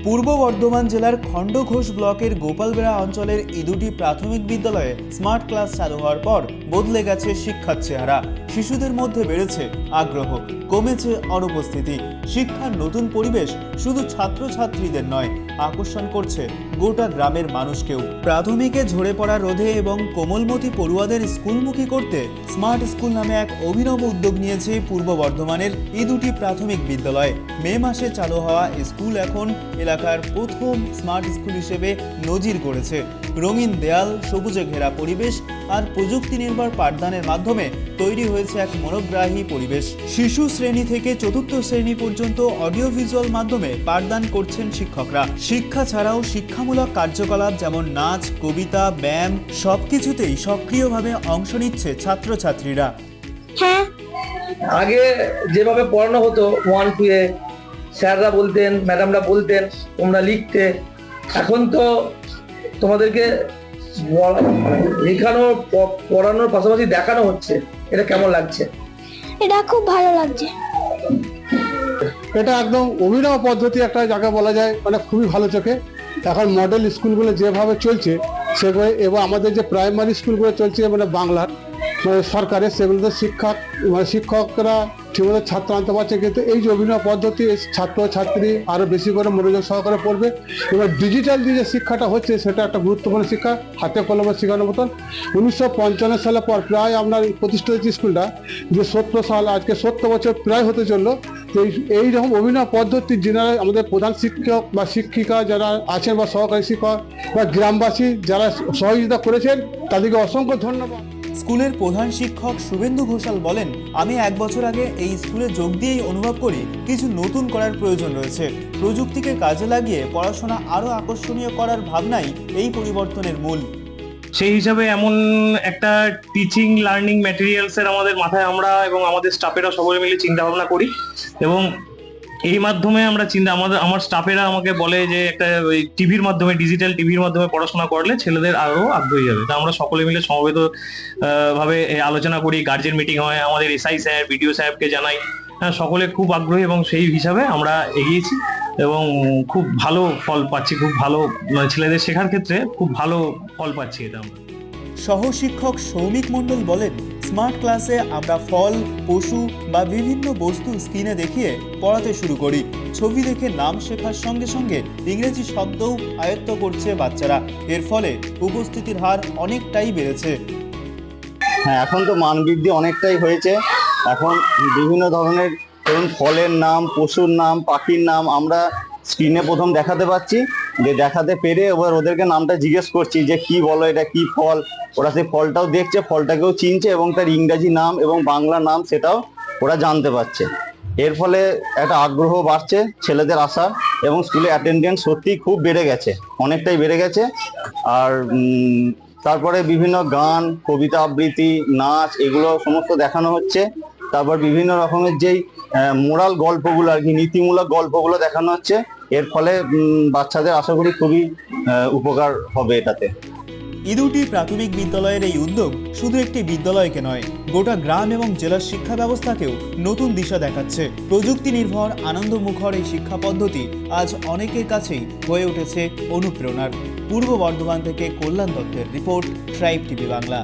পূর্ব বর্ধমান জেলার খণ্ডঘোষ ব্লকের গোপালবেড়া অঞ্চলের এই দুটি প্রাথমিক বিদ্যালয়ে স্মার্ট ক্লাস চালু হওয়ার পর বদলে গেছে শিক্ষার চেহারা। শিশুদের মধ্যে বেড়েছে আগ্রহ, কমেছে অনুপস্থিতি। শিক্ষার নতুন পরিবেশ শুধু ছাত্রছাত্রীদের নয়, আকর্ষণ করছে গোটা গ্রামের মানুষকেও। প্রাথমিকে ঝরে পড়া রোধে এবং কোমলমতি পড়ুয়াদের স্কুলমুখী করতে স্মার্ট স্কুল নামে এক অভিনব উদ্যোগ নিয়েছে পূর্ব বর্ধমানের এই দুটি প্রাথমিক বিদ্যালয়। মে মাসে চালু হওয়া স্কুল এখন এলাকার প্রথম স্মার্ট স্কুল হিসেবে নজির গড়েছে। রঙিন দেয়াল, সবুজে ঘেরা পরিবেশ আর প্রযুক্তি নির্ভর পাঠদানের মাধ্যমে তৈরি হয়েছে এক মনোগ্রাহী পরিবেশ। শিশু শ্রেণী থেকে চতুর্থ শ্রেণী পর্যন্ত অডিও ভিজুয়াল মাধ্যমে পাঠদান করছেন শিক্ষকরা। শিক্ষা ছাড়াও শিক্ষামূলক কার্যকলাপ যেমন নাচ, কবিতা, ব্যায়াম সবকিছুতেই সক্রিয়ভাবে অংশ নিচ্ছে ছাত্রছাত্রীরা। আগে যেভাবে পড়ানো হতো 1-2 এ স্যাররা বলতেন, ম্যাডামরা বলতেন, তোমরা লিখতে। এখন তো তোমাদেরকে লেখানোর পড়ানোর পাশাপাশি দেখানো হচ্ছে। এটা কেমন লাগছে? এটা খুব ভালো লাগছে। এটা একদম অভিনব পদ্ধতি একটা যাকে বলা যায়, মানে খুবই ভালো চোখে। এখন মডেল স্কুলগুলো যেভাবে চলছে সেগুলো এবং আমাদের যে প্রাইমারি স্কুলগুলো চলছে মানে বাংলার মানে সরকারের, সেগুলোতে শিক্ষকরা ঠিকমতো ছাত্র আনতে পারছে। কিন্তু এই যে অভিনব পদ্ধতি, ছাত্র ছাত্রী আরও বেশি করে মনোযোগ সহকারে পড়বে। এবার ডিজিটাল যে শিক্ষাটা হচ্ছে সেটা একটা গুরুত্বপূর্ণ শিক্ষা, হাতে কলমে শেখানোর মতন। 1955 সালের পর প্রায় আপনার প্রতিষ্ঠিত স্কুলটা যে 70 সাল, আজকে 70 বছর প্রায় হতে চললো। এইরকম অভিনব পদ্ধতি যারা আমাদের প্রধান শিক্ষক বা শিক্ষিকা যারা আছেন বা সহকারী শিক্ষক বা গ্রামবাসী যারা সহযোগিতা করেছেন তাদেরকে অসংখ্য ধন্যবাদ। স্কুলের প্রধান শিক্ষক শুভেন্দু ঘোষাল বলেন, আমি 1 বছর আগে এই স্কুলে যোগ দিয়েই অনুভব করি কিছু নতুন করার প্রয়োজন রয়েছে। প্রযুক্তিকে কাজে লাগিয়ে পড়াশোনা আরও আকর্ষণীয় করার ভাবনাই এই পরিবর্তনের মূল। সেই হিসাবে এমন একটা টিচিং লার্নিং ম্যাটেরিয়ালসের আমাদের মাথায় আমরা এবং আমাদের স্টাফেরা সবাই মিলে চিন্তা ভাবনা করি এবং এই মাধ্যমে আমরা আমার স্টাফেরা আমাকে বলে যে একটা ওই টিভির মাধ্যমে, ডিজিটাল টিভির মাধ্যমে পড়াশোনা করলে ছেলেদের আরো আগ্রহী হবে। তা আমরা সকলে মিলে সমবেত ভাবে আলোচনা করি, গার্জেন মিটিং হয়, আমাদের এসআই স্যার, বিডিও সাহেবকে জানাই। সকলে খুব আগ্রহী এবং সেই হিসাবে আমরা এগিয়েছি এবং খুব ভালো ফল পাচ্ছি। খুব ভালো ছেলেদের শেখার ক্ষেত্রে খুব ভালো ফল পাচ্ছি এটা আমরা। সহশিক্ষক সৌমিক মণ্ডল বলেন, স্মার্ট ক্লাসে আমরা ফল, পশু বা বিভিন্ন বস্তু স্ক্রিনে দেখিয়ে পড়াতে শুরু করি। ছবি দেখে নাম শেখার সঙ্গে সঙ্গে ইংরেজি শব্দও আয়ত্ত করছে বাচ্চারা। এর ফলে উপস্থিতির হার অনেকটাই বেড়েছে। হ্যাঁ, এখন তো মান বৃদ্ধি অনেকটাই হয়েছে। এখন বিভিন্ন ধরনের ধরুন ফলের নাম, পশুর নাম, পাখির নাম আমরা স্ক্রিনে প্রথম দেখাতে পাচ্ছি। যে দেখাতে পেরে এবার ওদেরকে নামটা জিজ্ঞেস করছি যে কি বলো, এটা কি ফল। ওরা সেই ফলটাও দেখছে, ফলটাকেও চিনছে এবং তার ইংরাজি নাম এবং বাংলা নাম সেটাও ওরা জানতে পারছে। এর ফলে একটা আগ্রহ বাড়ছে ছেলেদের আসার এবং স্কুলে অ্যাটেন্ডেন্স সত্যিই খুব বেড়ে গেছে, অনেকটাই বেড়ে গেছে। আর তারপরে বিভিন্ন গান, কবিতা আবৃত্তি, নাচ এগুলো সমস্ত দেখানো হচ্ছে। তারপর বিভিন্ন রকমের যেই মোরাল গল্পগুলো আর কি, নীতিমূলক গল্পগুলো দেখানো হচ্ছে। এর ফলে বাচ্চাদের আশা করি খুবই উপকার হবে এটাতে। এই দুটি প্রাথমিক বিদ্যালয়ের এই উদ্যোগ শুধু একটি বিদ্যালয়কে নয়, গোটা গ্রাম এবং জেলার শিক্ষা ব্যবস্থাকেও নতুন দিশা দেখাচ্ছে। প্রযুক্তি নির্ভর আনন্দমুখর এই শিক্ষা পদ্ধতি আজ অনেকের কাছেই হয়ে উঠেছে অনুপ্রেরণার। পূর্ব বর্ধমান থেকে কল্যাণ দত্তের রিপোর্ট, ট্রাইব টিভি বাংলা।